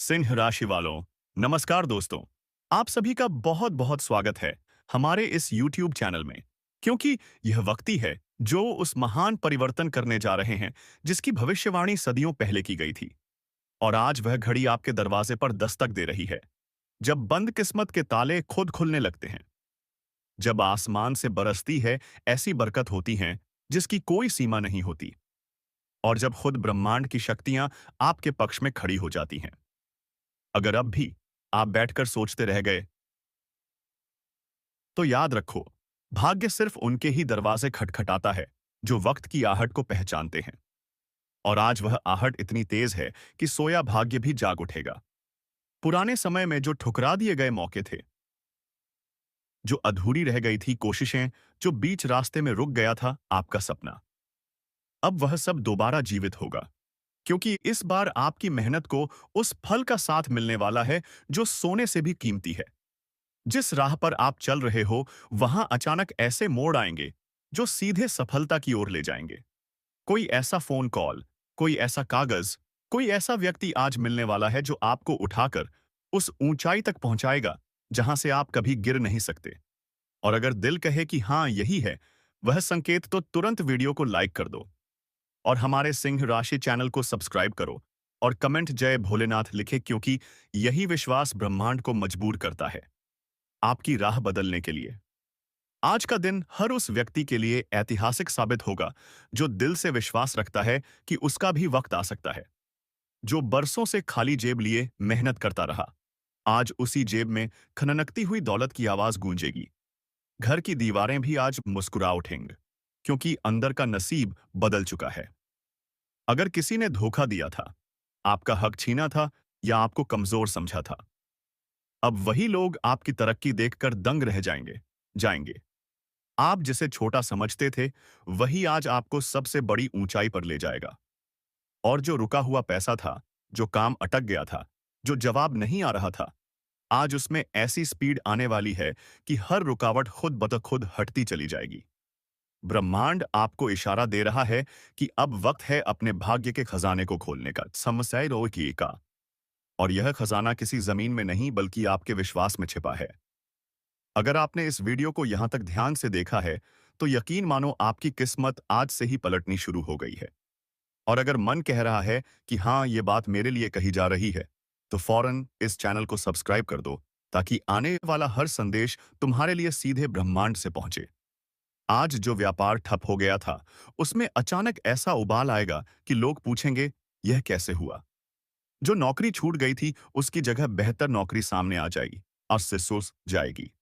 सिंह राशि वालों, नमस्कार दोस्तों। आप सभी का बहुत बहुत स्वागत है हमारे इस YouTube चैनल में, क्योंकि यह वक्त ही है जो उस महान परिवर्तन करने जा रहे हैं जिसकी भविष्यवाणी सदियों पहले की गई थी। और आज वह घड़ी आपके दरवाजे पर दस्तक दे रही है, जब बंद किस्मत के ताले खुद खुलने लगते हैं, जब आसमान से बरसती है ऐसी बरकत होती हैं जिसकी कोई सीमा नहीं होती, और जब खुद ब्रह्मांड की शक्तियां आपके पक्ष में खड़ी हो जाती हैं। अगर अब भी आप बैठकर सोचते रह गए, तो याद रखो, भाग्य सिर्फ उनके ही दरवाजे खटखटाता है जो वक्त की आहट को पहचानते हैं। और आज वह आहट इतनी तेज है कि सोया भाग्य भी जाग उठेगा। पुराने समय में जो ठुकरा दिए गए मौके थे, जो अधूरी रह गई थी कोशिशें, जो बीच रास्ते में रुक गया था आपका सपना, अब वह सब दोबारा जीवित होगा। क्योंकि इस बार आपकी मेहनत को उस फल का साथ मिलने वाला है जो सोने से भी कीमती है। जिस राह पर आप चल रहे हो, वहां अचानक ऐसे मोड़ आएंगे जो सीधे सफलता की ओर ले जाएंगे। कोई ऐसा फोन कॉल, कोई ऐसा कागज, कोई ऐसा व्यक्ति आज मिलने वाला है जो आपको उठाकर उस ऊंचाई तक पहुंचाएगा जहां से आप कभी गिर नहीं सकते। और अगर दिल कहे कि हाँ यही है वह संकेत, तो तुरंत वीडियो को लाइक कर दो और हमारे सिंह राशि चैनल को सब्सक्राइब करो और कमेंट जय भोलेनाथ लिखे, क्योंकि यही विश्वास ब्रह्मांड को मजबूर करता है आपकी राह बदलने के लिए। आज का दिन हर उस व्यक्ति के लिए ऐतिहासिक साबित होगा जो दिल से विश्वास रखता है कि उसका भी वक्त आ सकता है। जो बरसों से खाली जेब लिए मेहनत करता रहा, आज उसी जेब में खननकती हुई दौलत की आवाज गूंजेगी। घर की दीवारें भी आज मुस्कुरा उठेंगी, क्योंकि अंदर का नसीब बदल चुका है। अगर किसी ने धोखा दिया था, आपका हक छीना था या आपको कमजोर समझा था, अब वही लोग आपकी तरक्की देखकर दंग रह जाएंगे। आप जिसे छोटा समझते थे, वही आज आपको सबसे बड़ी ऊंचाई पर ले जाएगा। और जो रुका हुआ पैसा था, जो काम अटक गया था, जो जवाब नहीं आ रहा था, आज उसमें ऐसी स्पीड आने वाली है कि हर रुकावट खुद ब खुद हटती चली जाएगी। ब्रह्मांड आपको इशारा दे रहा है कि अब वक्त है अपने भाग्य के खजाने को खोलने का, समस्याएं रोकी का। और यह खजाना किसी जमीन में नहीं बल्कि आपके विश्वास में छिपा है। अगर आपने इस वीडियो को यहां तक ध्यान से देखा है, तो यकीन मानो आपकी किस्मत आज से ही पलटनी शुरू हो गई है। और अगर मन कह रहा है कि हाँ ये बात मेरे लिए कही जा रही है, तो फौरन इस चैनल को सब्सक्राइब कर दो, ताकि आने वाला हर संदेश तुम्हारे लिए सीधे ब्रह्मांड से पहुंचे। आज जो व्यापार ठप हो गया था, उसमें अचानक ऐसा उबाल आएगा कि लोग पूछेंगे, यह कैसे हुआ। जो नौकरी छूट गई थी, उसकी जगह बेहतर नौकरी सामने आ जाएगी और सिसुस जाएगी।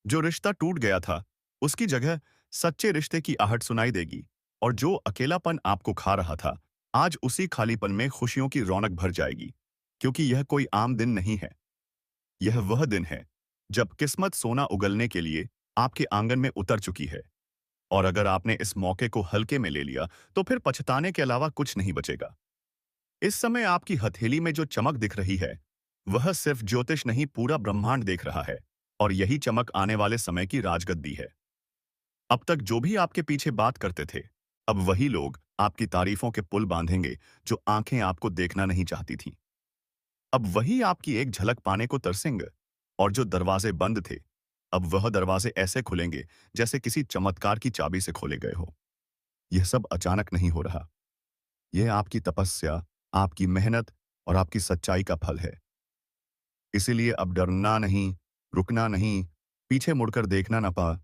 जो रिश्ता टूट गया था, उसकी जगह सच्चे रिश्ते की आहट सुनाई देगी। और जो अकेलापन आपको खा रहा था, आज उसी खालीपन में खुशियों की रौनक भर जाएगी। क्योंकि यह कोई आम दिन नहीं है, यह वह दिन है जब किस्मत सोना उगलने के लिए आपके आंगन में उतर चुकी है। और अगर आपने इस मौके को हल्के में ले लिया, तो फिर पछताने के अलावा कुछ नहीं बचेगा। इस समय आपकी हथेली में जो चमक दिख रही है, वह सिर्फ ज्योतिष नहीं, पूरा ब्रह्मांड देख रहा है। और यही चमक आने वाले समय की राजगद्दी है। अब तक जो भी आपके पीछे बात करते थे, अब वही लोग आपकी तारीफों के पुल बांधेंगे जो आंखें आपको देखना नहीं चाहती थीं। अब वही आपकी एक झलक पाने को तरसेंगे। और जो दरवाजे बंद थे, अब वह दरवाजे ऐसे खुलेंगे जैसे किसी चमत्कार की चाबी से खोले गए हो। यह सब अचानक नहीं हो रहा, यह आपकी तपस्या, आपकी मेहनत और आपकी सच्चाई का फल है। इसीलिए अब डरना नहीं, रुकना नहीं, पीछे मुड़कर देखना ना पा,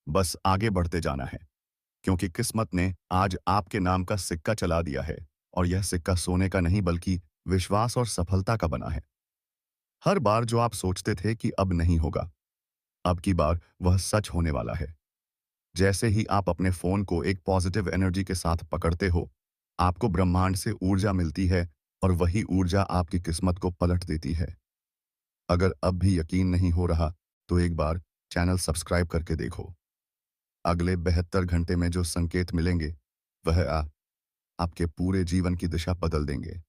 बस आगे बढ़ते जाना है। क्योंकि किस्मत ने आज आपके नाम का सिक्का चला दिया है। और यह सिक्का सोने का नहीं बल्कि विश्वास और सफलता का बना है। हर बार जो आप सोचते थे कि अब नहीं होगा, अब की बार वह सच होने वाला है। जैसे ही आप अपने फोन को एक पॉजिटिव एनर्जी के साथ पकड़ते हो, आपको ब्रह्मांड से ऊर्जा मिलती है और वही ऊर्जा आपकी किस्मत को पलट देती है। अगर अब भी यकीन नहीं हो रहा, तो एक बार चैनल सब्सक्राइब करके देखो। अगले 72 घंटे में जो संकेत मिलेंगे, वह आपके पूरे जीवन की दिशा बदल देंगे।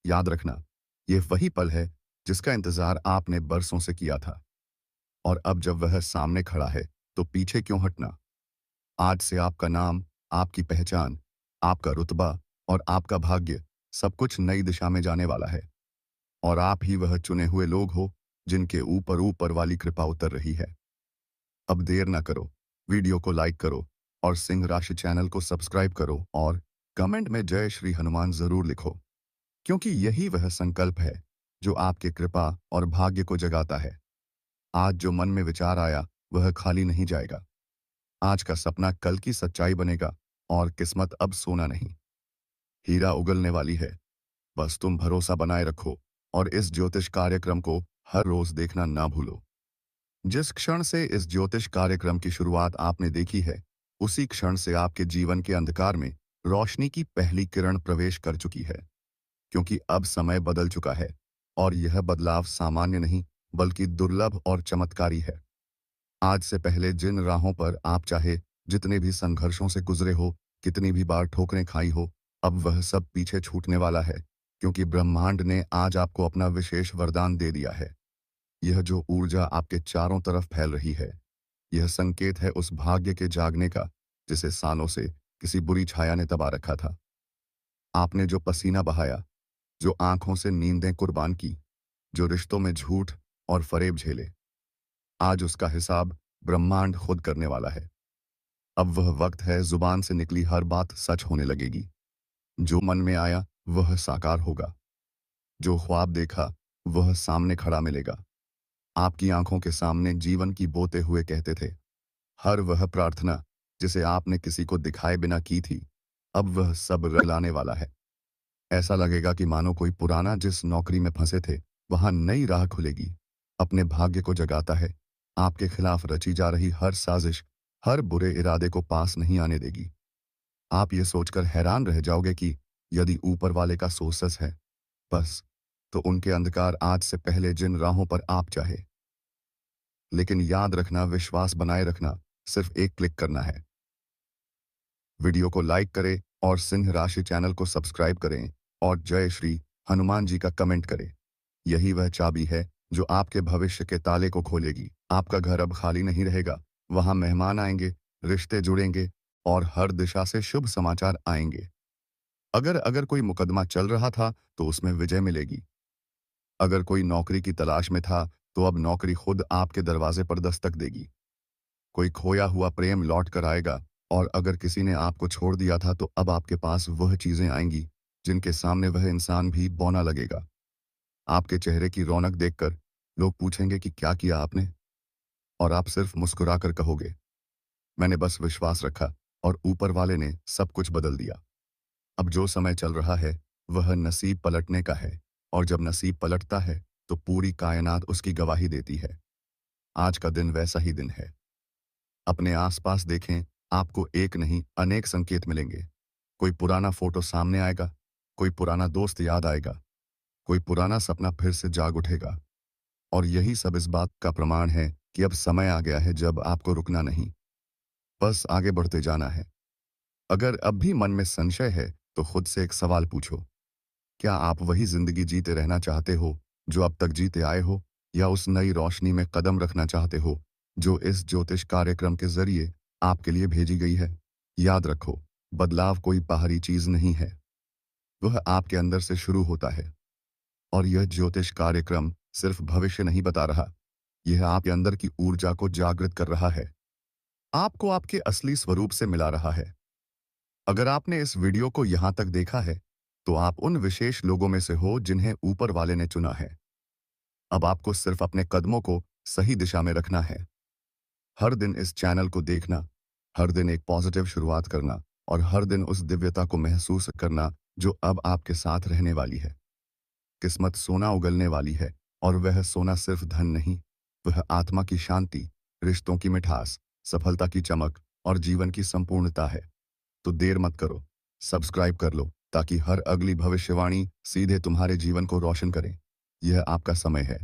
याद रखना, ये वही पल है जिसका इंतजार आपने बरसों से किया था। और अब जब वह सामने खड़ा है, तो पीछे क्यों हटना। आज से आपका नाम, आपकी पहचान, आपका रुतबा और आपका भाग्य सब कुछ नई दिशा में जाने वाला है और आप ही वह चुने हुए लोग हो जिनके ऊपर ऊपर वाली कृपा उतर रही है। अब देर ना करो, वीडियो को लाइक करो और सिंह राशि चैनल को सब्सक्राइब करो और कमेंट में जय श्री हनुमान जरूर लिखो, क्योंकि यही वह संकल्प है जो आपके कृपा और भाग्य को जगाता है। आज जो मन में विचार आया वह खाली नहीं जाएगा। आज का सपना कल की सच्चाई बनेगा और किस्मत अब सोना नहीं, हीरा उगलने वाली है। बस तुम भरोसा बनाए रखो और इस ज्योतिष कार्यक्रम को हर रोज देखना ना भूलो। जिस क्षण से इस ज्योतिष कार्यक्रम की शुरुआत आपने देखी है, उसी क्षण से आपके जीवन के अंधकार में रोशनी की पहली किरण प्रवेश कर चुकी है, क्योंकि अब समय बदल चुका है और यह बदलाव सामान्य नहीं बल्कि दुर्लभ और चमत्कारी है। आज से पहले जिन राहों पर आप चाहे जितने भी संघर्षों से गुजरे हो, कितनी भी बार ठोकरें खाई हो, अब वह सब पीछे छूटने वाला है, क्योंकि ब्रह्मांड ने आज आपको अपना विशेष वरदान दे दिया है। यह जो ऊर्जा आपके चारों तरफ फैल रही है, यह संकेत है उस भाग्य के जागने का जिसे सालों से किसी बुरी छाया ने दबा रखा था। आपने जो पसीना बहाया, जो आंखों से नींदें कुर्बान की, जो रिश्तों में झूठ और फरेब झेले, आज उसका हिसाब ब्रह्मांड खुद करने वाला है। अब वह वक्त है जुबान से निकली हर बात सच होने लगेगी। जो मन में आया वह साकार होगा, जो ख्वाब देखा वह सामने खड़ा मिलेगा। आपकी आंखों के सामने जीवन की बोते हुए कहते थे, हर वह प्रार्थना जिसे आपने किसी को दिखाए बिना की थी, अब वह सब रलाने वाला है। ऐसा लगेगा कि मानो कोई पुराना जिस नौकरी में फंसे थे, वहां नई राह खुलेगी। अपने भाग्य को जगाता है, आपके खिलाफ रची जा रही हर साजिश, हर बुरे इरादे को पास नहीं आने देगी। आप ये सोचकर हैरान रह जाओगे कि यदि ऊपर वाले का सोच है, बस, तो उनके अंधकार आज से पहले जिन राहों पर आप चाहे। लेकिन याद रखना, विश्वास बनाए रखना सिर्फ एक क्लिक करना है। वीडियो को लाइक करें और सिंह राशि चैनल को सब्सक्राइब करें और जय श्री हनुमान जी का कमेंट करें। यही वह चाबी है जो आपके भविष्य के ताले को खोलेगी। आपका घर अब खाली नहीं रहेगा, वहां मेहमान आएंगे, रिश्ते जुड़ेंगे और हर दिशा से शुभ समाचार आएंगे। अगर अगर कोई मुकदमा चल रहा था तो उसमें विजय मिलेगी। अगर कोई नौकरी की तलाश में था तो अब नौकरी खुद आपके दरवाजे पर दस्तक देगी। कोई खोया हुआ प्रेम लौट कर आएगा और अगर किसी ने आपको छोड़ दिया था तो अब आपके पास वह चीजें आएंगी जिनके सामने वह इंसान भी बौना लगेगा। आपके चेहरे की रौनक देखकर लोग पूछेंगे कि क्या किया आपने, और आप सिर्फ मुस्कुराकर कहोगे, मैंने बस विश्वास रखा और ऊपर वाले ने सब कुछ बदल दिया। अब जो समय चल रहा है वह नसीब पलटने का है, और जब नसीब पलटता है तो पूरी कायनात उसकी गवाही देती है। आज का दिन वैसा ही दिन है। अपने आसपास देखें, आपको एक नहीं अनेक संकेत मिलेंगे। कोई पुराना फोटो सामने आएगा, कोई पुराना दोस्त याद आएगा, कोई पुराना सपना फिर से जाग उठेगा। और यही सब इस बात का प्रमाण है कि अब समय आ गया है जब आपको रुकना नहीं, बस आगे बढ़ते जाना है। अगर अब भी मन में संशय है तो खुद से एक सवाल पूछो, क्या आप वही जिंदगी जीते रहना चाहते हो जो अब तक जीते आए हो, या उस नई रोशनी में कदम रखना चाहते हो जो इस ज्योतिष कार्यक्रम के जरिए आपके लिए भेजी गई है? याद रखो, बदलाव कोई बाहरी चीज नहीं है, वह आपके अंदर से शुरू होता है। और यह ज्योतिष कार्यक्रम सिर्फ भविष्य नहीं बता रहा, यह आपके अंदर की ऊर्जा को जागृत कर रहा है, आपको आपके असली स्वरूप से मिला रहा है। अगर आपने इस वीडियो को यहां तक देखा है, तो आप उन विशेष लोगों में से हो जिन्हें ऊपर वाले ने चुना है। अब आपको सिर्फ अपने कदमों को सही दिशा में रखना है। हर दिन इस चैनल को देखना, हर दिन एक पॉजिटिव शुरुआत करना और हर दिन उस दिव्यता को महसूस करना जो अब आपके साथ रहने वाली है। किस्मत सोना उगलने वाली है, और वह सोना सिर्फ धन नहीं, वह आत्मा की शांति, रिश्तों की मिठास, सफलता की चमक और जीवन की संपूर्णता है। तो देर मत करो, सब्सक्राइब कर लो ताकि हर अगली भविष्यवाणी सीधे तुम्हारे जीवन को रोशन करे। यह आपका समय है,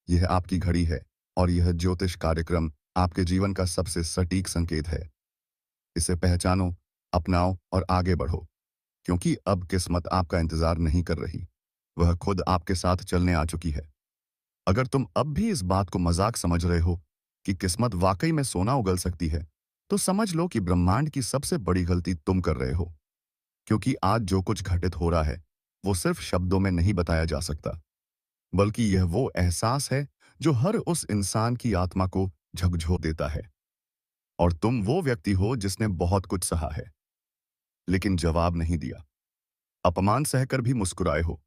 यह आपकी घड़ी है, और यह ज्योतिष कार्यक्रम आपके जीवन का सबसे सटीक संकेत है। इसे पहचानो, अपनाओ और आगे बढ़ो, क्योंकि अब किस्मत आपका इंतजार नहीं कर रही, वह खुद आपके साथ चलने आ चुकी है। अगर तुम अब भी इस बात को मजाक समझ रहे हो कि किस्मत वाकई में सोना उगल सकती है, तो समझ लो कि ब्रह्मांड की सबसे बड़ी गलती तुम कर रहे हो। क्योंकि आज जो कुछ घटित हो रहा है, वो सिर्फ शब्दों में नहीं बताया जा सकता, बल्कि यह वो एहसास है जो हर उस इंसान की आत्मा को झकझोर देता है। और तुम वो व्यक्ति हो जिसने बहुत कुछ सहा है, लेकिन जवाब नहीं दिया, अपमान सहकर भी मुस्कुराए हो।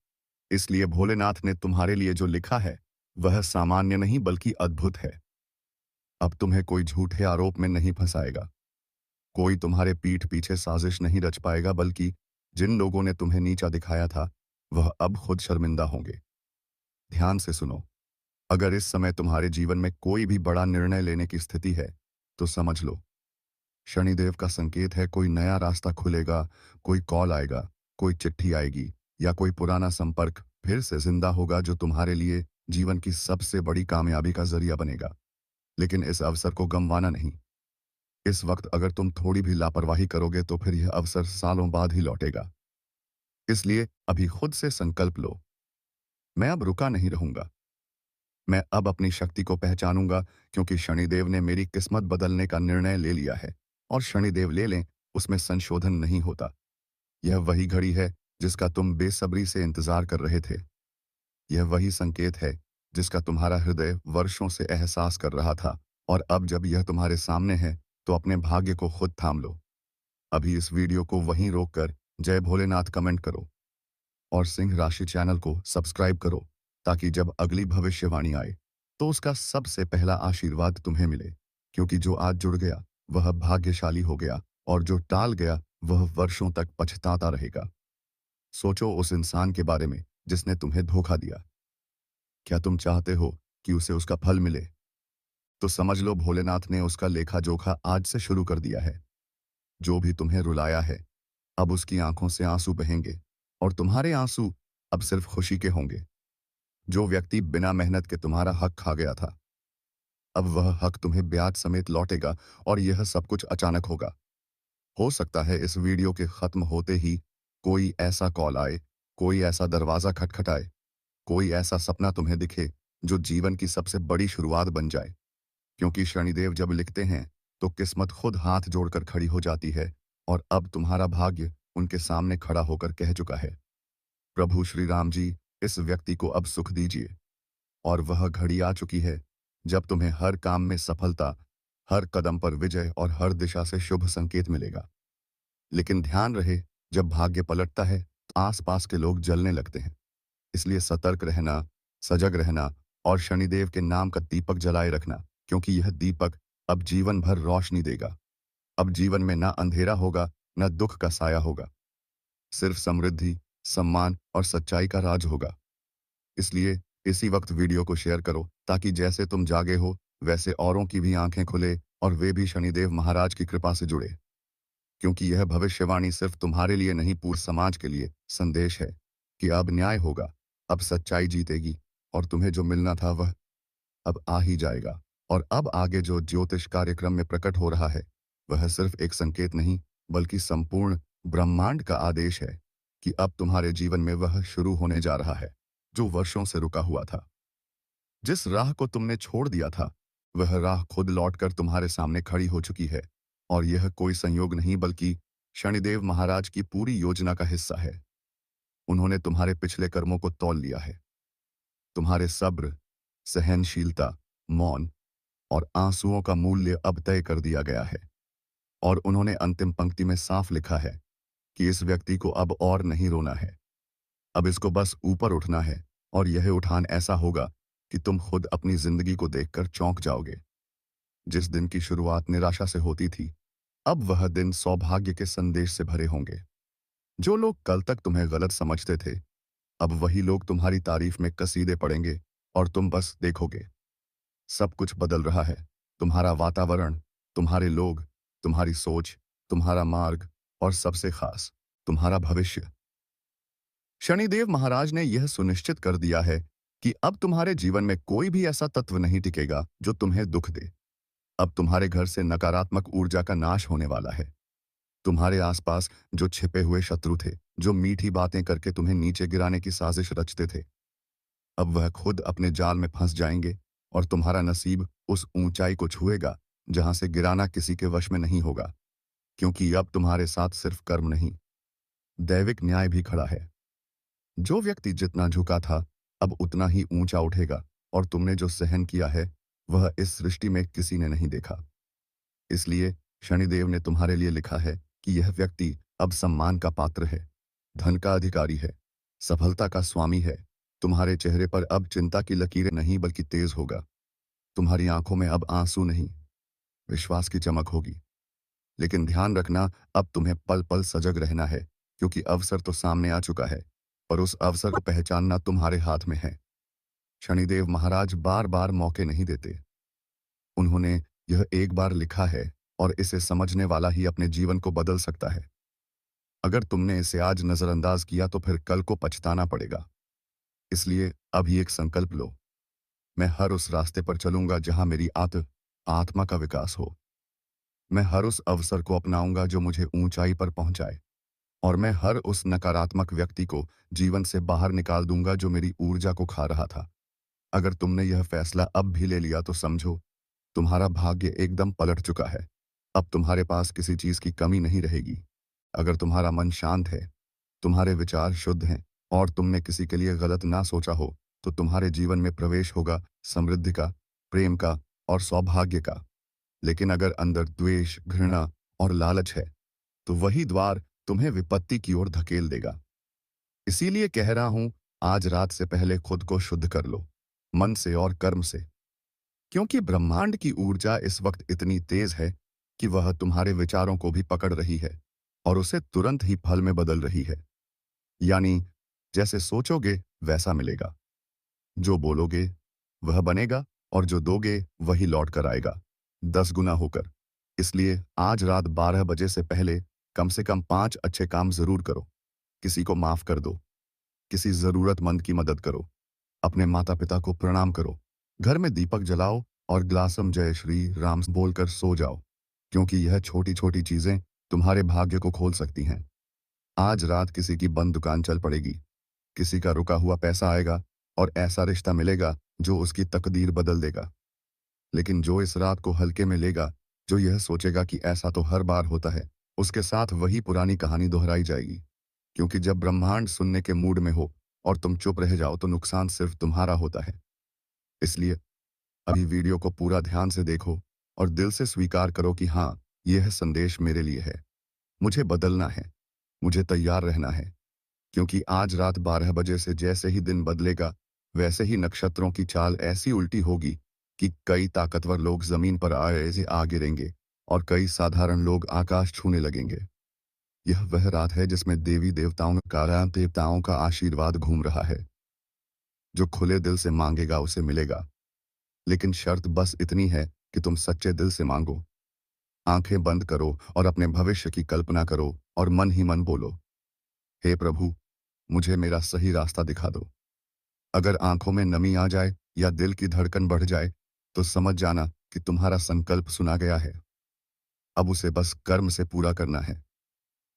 इसलिए भोलेनाथ ने तुम्हारे लिए जो लिखा है वह सामान्य नहीं बल्कि अद्भुत है। अब तुम्हें कोई झूठे आरोप में नहीं फंसाएगा, कोई तुम्हारे पीठ पीछे साजिश नहीं रच पाएगा, बल्कि जिन लोगों ने तुम्हें नीचा दिखाया था वह अब खुद शर्मिंदा होंगे। ध्यान से सुनो, अगर इस समय तुम्हारे जीवन में कोई भी बड़ा निर्णय लेने की स्थिति है तो समझ लो, शनिदेव का संकेत है। कोई नया रास्ता खुलेगा, कोई कॉल आएगा, कोई चिट्ठी आएगी, या कोई पुराना संपर्क फिर से जिंदा होगा जो तुम्हारे लिए जीवन की सबसे बड़ी कामयाबी का जरिया बनेगा। लेकिन इस अवसर को गंवाना नहीं। इस वक्त अगर तुम थोड़ी भी लापरवाही करोगे तो फिर यह अवसर सालों बाद ही लौटेगा। इसलिए अभी खुद से संकल्प लो, मैं अब रुका नहीं रहूंगा। मैं अब अपनी शक्ति को पहचानूंगा, क्योंकि शनिदेव ने मेरी किस्मत बदलने का निर्णय ले लिया है। और शनिदेव ले लें, उसमें संशोधन नहीं होता। यह वही घड़ी है जिसका तुम बेसब्री से इंतजार कर रहे थे। यह वही संकेत है जिसका तुम्हारा हृदय वर्षों से एहसास कर रहा था। और अब जब यह तुम्हारे सामने है तो अपने भाग्य को खुद थाम लो। अभी इस वीडियो को वहीं रोककर जय भोलेनाथ कमेंट करो और सिंह राशि चैनल को सब्सक्राइब करो, ताकि जब अगली भविष्यवाणी आए तो उसका सबसे पहला आशीर्वाद तुम्हें मिले। क्योंकि जो आज जुड़ गया वह भाग्यशाली हो गया, और जो टाल गया वह वर्षों तक पछताता रहेगा। सोचो उस इंसान के बारे में जिसने तुम्हें धोखा दिया। क्या तुम चाहते हो कि उसे उसका फल मिले? तो समझ लो भोलेनाथ ने उसका लेखा जोखा आज से शुरू कर दिया है। जो भी तुम्हें रुलाया है अब उसकी आंखों से आंसू बहेंगे, और तुम्हारे आंसू अब सिर्फ खुशी के होंगे। जो व्यक्ति बिना मेहनत के तुम्हारा हक खा गया था, अब वह हक तुम्हें ब्याज समेत लौटेगा। और यह सब कुछ अचानक होगा। हो सकता है इस वीडियो के खत्म होते ही कोई ऐसा कॉल आए, कोई ऐसा दरवाजा खटखटाए, कोई ऐसा सपना तुम्हें दिखे जो जीवन की सबसे बड़ी शुरुआत बन जाए। क्योंकि शनिदेव जब लिखते हैं तो किस्मत खुद हाथ जोड़कर खड़ी हो जाती है। और अब तुम्हारा भाग्य उनके सामने खड़ा होकर कह चुका है, प्रभु श्री राम जी, इस व्यक्ति को अब सुख दीजिए। और वह घड़ी आ चुकी है जब तुम्हें हर काम में सफलता, हर कदम पर विजय और हर दिशा से शुभ संकेत मिलेगा। लेकिन ध्यान रहे, जब भाग्य पलटता है तो आसपास के लोग जलने लगते हैं। इसलिए सतर्क रहना, सजग रहना, और शनिदेव के नाम का दीपक जलाए रखना, क्योंकि यह दीपक अब जीवन भर रोशनी देगा। अब जीवन में ना अंधेरा होगा, न दुख का साया होगा, सिर्फ समृद्धि, सम्मान और सच्चाई का राज होगा। इसलिए इसी वक्त वीडियो को शेयर करो, ताकि जैसे तुम जागे हो वैसे औरों की भी आंखें खुले और वे भी शनिदेव महाराज की कृपा से जुड़े। क्योंकि यह भविष्यवाणी सिर्फ तुम्हारे लिए नहीं, पूरे समाज के लिए संदेश है कि अब न्याय होगा, अब सच्चाई जीतेगी, और तुम्हें जो मिलना था वह अब आ ही जाएगा। और अब आगे जो ज्योतिष कार्यक्रम में प्रकट हो रहा है वह सिर्फ एक संकेत नहीं, बल्कि संपूर्ण ब्रह्मांड का आदेश है कि अब तुम्हारे जीवन में वह शुरू होने जा रहा है जो वर्षों से रुका हुआ था। जिस राह को तुमने छोड़ दिया था वह राह खुद लौटकर तुम्हारे सामने खड़ी हो चुकी है। और यह कोई संयोग नहीं, बल्कि शनिदेव महाराज की पूरी योजना का हिस्सा है। उन्होंने तुम्हारे पिछले कर्मों को तौल लिया है। तुम्हारे सब्र, सहनशीलता, मौन और आंसुओं का मूल्य अब तय कर दिया गया है। और उन्होंने अंतिम पंक्ति में साफ लिखा है कि इस व्यक्ति को अब और नहीं रोना है, अब इसको बस ऊपर उठना है। और यह उठान ऐसा होगा कि तुम खुद अपनी जिंदगी को देखकर चौंक जाओगे। जिस दिन की शुरुआत निराशा से होती थी, अब वह दिन सौभाग्य के संदेश से भरे होंगे। जो लोग कल तक तुम्हें गलत समझते थे, अब वही लोग तुम्हारी तारीफ में कसीदे पड़ेंगे, और तुम बस देखोगे सब कुछ बदल रहा है। तुम्हारा वातावरण, तुम्हारे लोग, तुम्हारी सोच, तुम्हारा मार्ग, और सबसे खास तुम्हारा भविष्य। शनिदेव महाराज ने यह सुनिश्चित कर दिया है कि अब तुम्हारे जीवन में कोई भी ऐसा तत्व नहीं टिकेगा जो तुम्हें दुख दे। अब तुम्हारे घर से नकारात्मक ऊर्जा का नाश होने वाला है। तुम्हारे आसपास जो छिपे हुए शत्रु थे, जो मीठी बातें करके तुम्हें नीचे गिराने की साजिश रचते थे, अब वह खुद अपने जाल में फंस जाएंगे। और तुम्हारा नसीब उस ऊंचाई को छुएगा जहां से गिराना किसी के वश में नहीं होगा। क्योंकि अब तुम्हारे साथ सिर्फ कर्म नहीं, दैविक न्याय भी खड़ा है। जो व्यक्ति जितना झुका था अब उतना ही ऊंचा उठेगा, और तुमने जो सहन किया है वह इस सृष्टि में किसी ने नहीं देखा। इसलिए शनिदेव ने तुम्हारे लिए लिखा है कि यह व्यक्ति अब सम्मान का पात्र है, धन का अधिकारी है, सफलता का स्वामी है। तुम्हारे चेहरे पर अब चिंता की लकीरें नहीं बल्कि तेज होगा। तुम्हारी आंखों में अब आंसू नहीं, विश्वास की चमक होगी। लेकिन ध्यान रखना, अब तुम्हें पल पल सजग रहना है, क्योंकि अवसर तो सामने आ चुका है, और उस अवसर को पहचानना तुम्हारे हाथ में है। शनिदेव महाराज बार बार मौके नहीं देते। उन्होंने यह एक बार लिखा है, और इसे समझने वाला ही अपने जीवन को बदल सकता है। अगर तुमने इसे आज नजरअंदाज किया तो फिर कल को पछताना पड़ेगा। इसलिए अभी एक संकल्प लो। मैं हर उस रास्ते पर चलूंगा जहां मेरी आत्मा का विकास हो। मैं हर उस अवसर को अपनाऊंगा जो मुझे ऊंचाई पर पहुंचाए, और मैं हर उस नकारात्मक व्यक्ति को जीवन से बाहर निकाल दूंगा जो मेरी ऊर्जा को खा रहा था। अगर तुमने यह फैसला अब भी ले लिया तो समझो, तुम्हारा भाग्य एकदम पलट चुका है। अब तुम्हारे पास किसी चीज की कमी नहीं रहेगी। अगर तुम्हारा मन शांत है, तुम्हारे विचार शुद्ध हैं, और तुमने किसी के लिए गलत ना सोचा हो, तो तुम्हारे जीवन में प्रवेश होगा समृद्धि का, प्रेम का और सौभाग्य का। लेकिन अगर अंदर द्वेष, घृणा और लालच है, तो वही द्वार तुम्हें विपत्ति की ओर धकेल देगा। इसीलिए कह रहा हूं, आज रात से पहले खुद को शुद्ध कर लो, मन से और कर्म से। क्योंकि ब्रह्मांड की ऊर्जा इस वक्त इतनी तेज है कि वह तुम्हारे विचारों को भी पकड़ रही है, और उसे तुरंत ही फल में बदल रही है। यानी जैसे सोचोगे वैसा मिलेगा, जो बोलोगे वह बनेगा, और जो दोगे वही लौट कर आएगा 10 गुना होकर। इसलिए आज रात 12 बजे से पहले कम से कम 5 अच्छे काम जरूर करो। किसी को माफ कर दो, किसी जरूरतमंद की मदद करो, अपने माता पिता को प्रणाम करो, घर में दीपक जलाओ, और ग्लासम जय श्री राम बोलकर सो जाओ। क्योंकि यह छोटी छोटी चीजें तुम्हारे भाग्य को खोल सकती हैं। आज रात किसी की बंद दुकान चल पड़ेगी, किसी का रुका हुआ पैसा आएगा, और ऐसा रिश्ता मिलेगा जो उसकी तकदीर बदल देगा। लेकिन जो इस रात को हल्के में लेगा, जो यह सोचेगा कि ऐसा तो हर बार होता है, उसके साथ वही पुरानी कहानी दोहराई जाएगी। क्योंकि जब ब्रह्मांड सुनने के मूड में हो और तुम चुप रह जाओ तो नुकसान सिर्फ तुम्हारा होता है। इसलिए अभी वीडियो को पूरा ध्यान से देखो, और दिल से स्वीकार करो कि हाँ, यह संदेश मेरे लिए है। मुझे बदलना है, मुझे तैयार रहना है। क्योंकि आज रात 12 बजे से जैसे ही दिन बदलेगा, वैसे ही नक्षत्रों की चाल ऐसी उल्टी होगी कि कई ताकतवर लोग जमीन पर आए से आ गिरेंगे, और कई साधारण लोग आकाश छूने लगेंगे। यह वह रात है जिसमें देवी देवताओं का आशीर्वाद घूम रहा है। जो खुले दिल से मांगेगा उसे मिलेगा। लेकिन शर्त बस इतनी है कि तुम सच्चे दिल से मांगो। आंखें बंद करो और अपने भविष्य की कल्पना करो, और मन ही मन बोलो, हे प्रभु, मुझे मेरा सही रास्ता दिखा दो। अगर आंखों में नमी आ जाए या दिल की धड़कन बढ़ जाए, तो समझ जाना कि तुम्हारा संकल्प सुना गया है। अब उसे बस कर्म से पूरा करना है।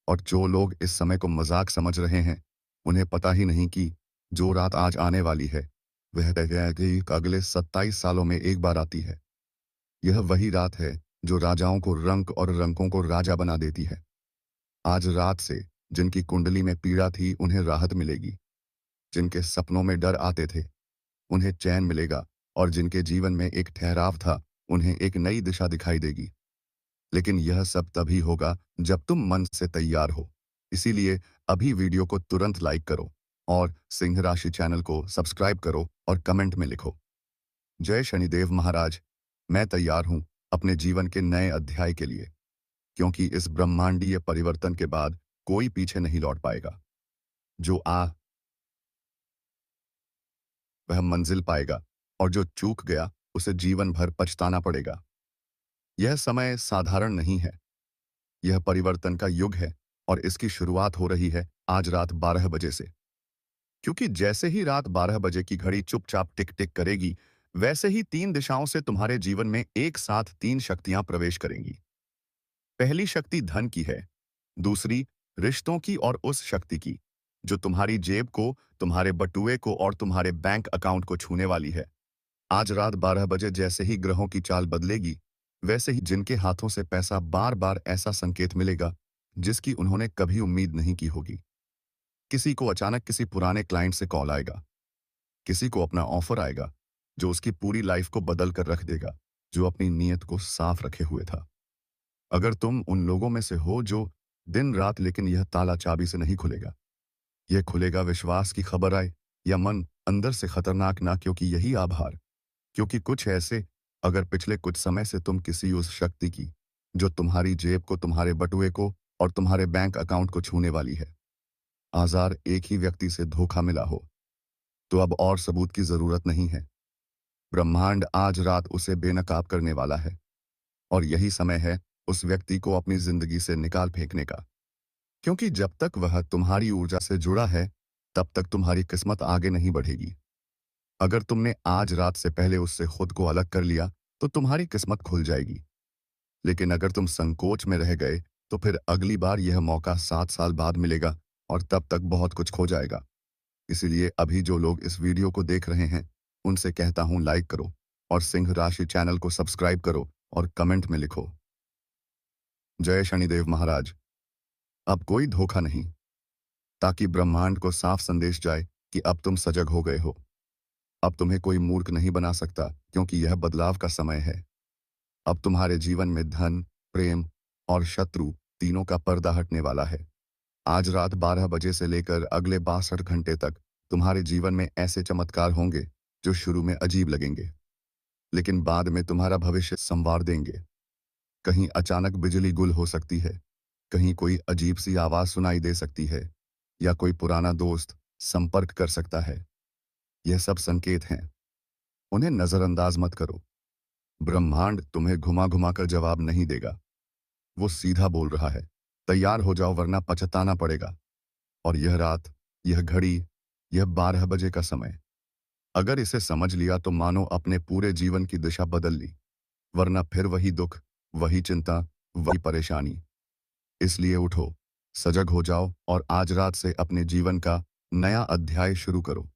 और जो लोग इस समय को मजाक समझ रहे हैं, उन्हें पता ही नहीं कि जो रात आज आने वाली है, वह अगले 27 सालों में एक बार आती है। यह वही रात है जो राजाओं को रंक और रंकों को राजा बना देती है। आज रात से जिनकी कुंडली में पीड़ा थी उन्हें राहत मिलेगी, जिनके सपनों में डर आते थे उन्हें चैन मिलेगा, और जिनके जीवन में एक ठहराव था उन्हें एक नई दिशा दिखाई देगी। लेकिन यह सब तभी होगा जब तुम मन से तैयार हो। इसीलिए अभी वीडियो को तुरंत लाइक करो, और सिंह राशि चैनल को सब्सक्राइब करो, और कमेंट में लिखो, जय शनिदेव महाराज, मैं तैयार हूं अपने जीवन के नए अध्याय के लिए। क्योंकि इस ब्रह्मांडीय परिवर्तन के बाद कोई पीछे नहीं लौट पाएगा। जो वह मंजिल पाएगा, और जो चूक गया उसे जीवन भर पछताना पड़ेगा। यह समय साधारण नहीं है, यह परिवर्तन का युग है, और इसकी शुरुआत हो रही है आज रात 12 बजे से। क्योंकि जैसे ही रात 12 बजे की घड़ी चुपचाप टिक टिक करेगी, वैसे ही 3 दिशाओं से तुम्हारे जीवन में एक साथ 3 शक्तियां प्रवेश करेंगी। पहली शक्ति धन की है, दूसरी रिश्तों की, और उस शक्ति की जो तुम्हारी जेब को, तुम्हारे बटुए को और तुम्हारे बैंक अकाउंट को छूने वाली है। आज रात 12 बजे जैसे ही ग्रहों की चाल बदलेगी, वैसे ही जिनके हाथों से पैसा बार बार ऐसा संकेत मिलेगा जिसकी उन्होंने कभी उम्मीद नहीं की होगी। किसी को अचानक किसी पुराने क्लाइंट से कॉल आएगा, किसी को अपना ऑफर आएगा जो उसकी पूरी लाइफ को बदल कर रख देगा, जो अपनी नीयत को साफ रखे हुए था। अगर तुम उन लोगों में से हो जो दिन रात, लेकिन यह ताला चाबी से नहीं खुलेगा। यह खुलेगा विश्वास की खबर आए या मन अंदर से खतरनाक ना, क्योंकि यही आभार, क्योंकि कुछ ऐसे, अगर पिछले कुछ समय से तुम किसी उस शक्ति की जो तुम्हारी जेब को, तुम्हारे बटुए को और तुम्हारे बैंक अकाउंट को छूने वाली है, आजार एक ही व्यक्ति से धोखा मिला हो, तो अब और सबूत की जरूरत नहीं है। ब्रह्मांड आज रात उसे बेनकाब करने वाला है, और यही समय है उस व्यक्ति को अपनी जिंदगी से निकाल फेंकने का, क्योंकि जब तक वह तुम्हारी ऊर्जा से जुड़ा है, तब तक तुम्हारी किस्मत आगे नहीं बढ़ेगी। अगर तुमने आज रात से पहले उससे खुद को अलग कर लिया, तो तुम्हारी किस्मत खुल जाएगी। लेकिन अगर तुम संकोच में रह गए, तो फिर अगली बार यह मौका 7 साल बाद मिलेगा, और तब तक बहुत कुछ खो जाएगा। इसीलिए अभी जो लोग इस वीडियो को देख रहे हैं, उनसे कहता हूं, लाइक करो और सिंह राशि चैनल को सब्सक्राइब करो और कमेंट में लिखो, जय शनिदेव महाराज। अब कोई धोखा नहीं, ताकि ब्रह्मांड को साफ संदेश जाए कि अब तुम सजग हो गए हो। अब तुम्हें कोई मूर्ख नहीं बना सकता, क्योंकि यह बदलाव का समय है। अब तुम्हारे जीवन में धन, प्रेम और शत्रु तीनों का पर्दा हटने वाला है। आज रात 12 बजे से लेकर अगले 62 घंटे तक तुम्हारे जीवन में ऐसे चमत्कार होंगे जो शुरू में अजीब लगेंगे, लेकिन बाद में तुम्हारा भविष्य संवार देंगे। कहीं अचानक बिजली गुल हो सकती है, कहीं कोई अजीब सी आवाज सुनाई दे सकती है, या कोई पुराना दोस्त संपर्क कर सकता है। यह सब संकेत हैं, उन्हें नजरअंदाज मत करो। ब्रह्मांड तुम्हें घुमा घुमा कर जवाब नहीं देगा, वो सीधा बोल रहा है, तैयार हो जाओ वरना पछताना पड़ेगा। और यह रात, यह घड़ी, यह 12 बजे का समय, अगर इसे समझ लिया तो मानो अपने पूरे जीवन की दिशा बदल ली, वरना फिर वही दुख, वही चिंता, वही परेशानी। इसलिए उठो, सजग हो जाओ और आज रात से अपने जीवन का नया अध्याय शुरू करो।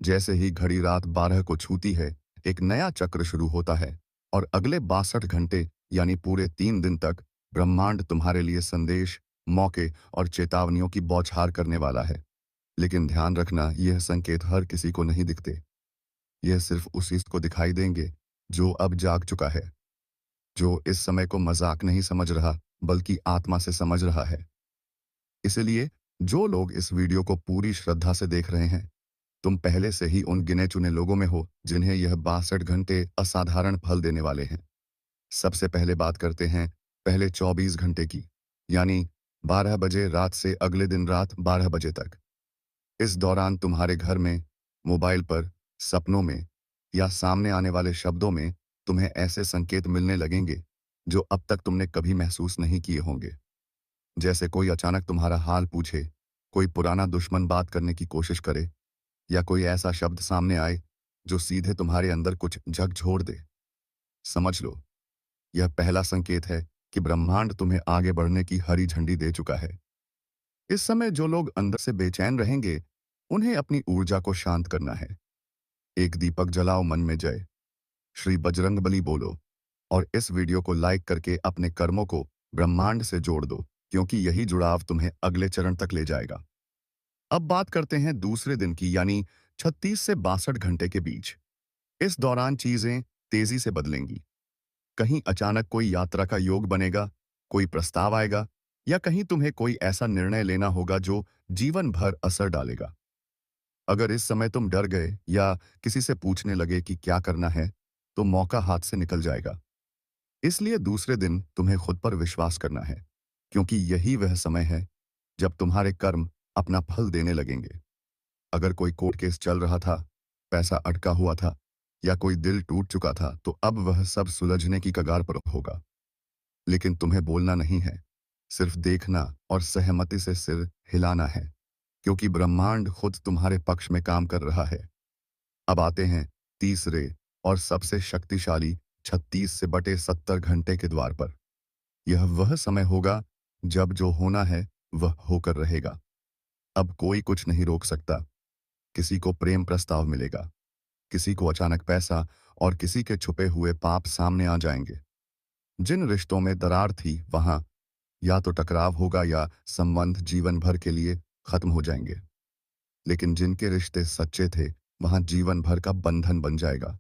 जैसे ही घड़ी रात 12 को छूती है, एक नया चक्र शुरू होता है, और अगले 62 घंटे यानी पूरे 3 दिन तक ब्रह्मांड तुम्हारे लिए संदेश, मौके और चेतावनियों की बौछार करने वाला है। लेकिन ध्यान रखना, यह संकेत हर किसी को नहीं दिखते। यह सिर्फ उसी को दिखाई देंगे जो अब जाग चुका है, जो इस समय को मजाक नहीं समझ रहा, बल्कि आत्मा से समझ रहा है। इसलिए जो लोग इस वीडियो को पूरी श्रद्धा से देख रहे हैं, तुम पहले से ही उन गिने चुने लोगों में हो जिन्हें यह 62 घंटे असाधारण फल देने वाले हैं। सबसे पहले बात करते हैं पहले 24 घंटे की, यानी 12 बजे रात से अगले दिन रात 12 बजे तक। इस दौरान तुम्हारे घर में, मोबाइल पर, सपनों में या सामने आने वाले शब्दों में तुम्हें ऐसे संकेत मिलने लगेंगे जो अब तक तुमने कभी महसूस नहीं किए होंगे। जैसे कोई अचानक तुम्हारा हाल पूछे, कोई पुराना दुश्मन बात करने की कोशिश करे, या कोई ऐसा शब्द सामने आए जो सीधे तुम्हारे अंदर कुछ झकझोर दे। समझ लो, यह पहला संकेत है कि ब्रह्मांड तुम्हें आगे बढ़ने की हरी झंडी दे चुका है। इस समय जो लोग अंदर से बेचैन रहेंगे, उन्हें अपनी ऊर्जा को शांत करना है। एक दीपक जलाओ, मन में जय श्री बजरंगबली बोलो, और इस वीडियो को लाइक करके अपने कर्मों को ब्रह्मांड से जोड़ दो, क्योंकि यही जुड़ाव तुम्हें अगले चरण तक ले जाएगा। अब बात करते हैं दूसरे दिन की, यानी 36 से 62 घंटे के बीच। इस दौरान चीजें तेजी से बदलेंगी। कहीं अचानक कोई यात्रा का योग बनेगा, कोई प्रस्ताव आएगा, या कहीं तुम्हें कोई ऐसा निर्णय लेना होगा जो जीवन भर असर डालेगा। अगर इस समय तुम डर गए या किसी से पूछने लगे कि क्या करना है, तो मौका हाथ से निकल जाएगा। इसलिए दूसरे दिन तुम्हें खुद पर विश्वास करना है, क्योंकि यही वह समय है जब तुम्हारे कर्म अपना फल देने लगेंगे। अगर कोई कोर्ट केस चल रहा था, पैसा अटका हुआ था, या कोई दिल टूट चुका था, तो अब वह सब सुलझने की कगार पर होगा। लेकिन तुम्हें बोलना नहीं है, सिर्फ देखना और सहमति से सिर हिलाना है, क्योंकि ब्रह्मांड खुद तुम्हारे पक्ष में काम कर रहा है। अब आते हैं तीसरे और सबसे शक्तिशाली 36 से बटे 70 घंटे के द्वार पर। यह वह समय होगा जब जो होना है वह होकर रहेगा। अब कोई कुछ नहीं रोक सकता। किसी को प्रेम प्रस्ताव मिलेगा, किसी को अचानक पैसा, और किसी के छुपे हुए पाप सामने आ जाएंगे। जिन रिश्तों में दरार थी, वहां या तो टकराव होगा या संबंध जीवन भर के लिए खत्म हो जाएंगे, लेकिन जिनके रिश्ते सच्चे थे वहां जीवन भर का बंधन बन जाएगा।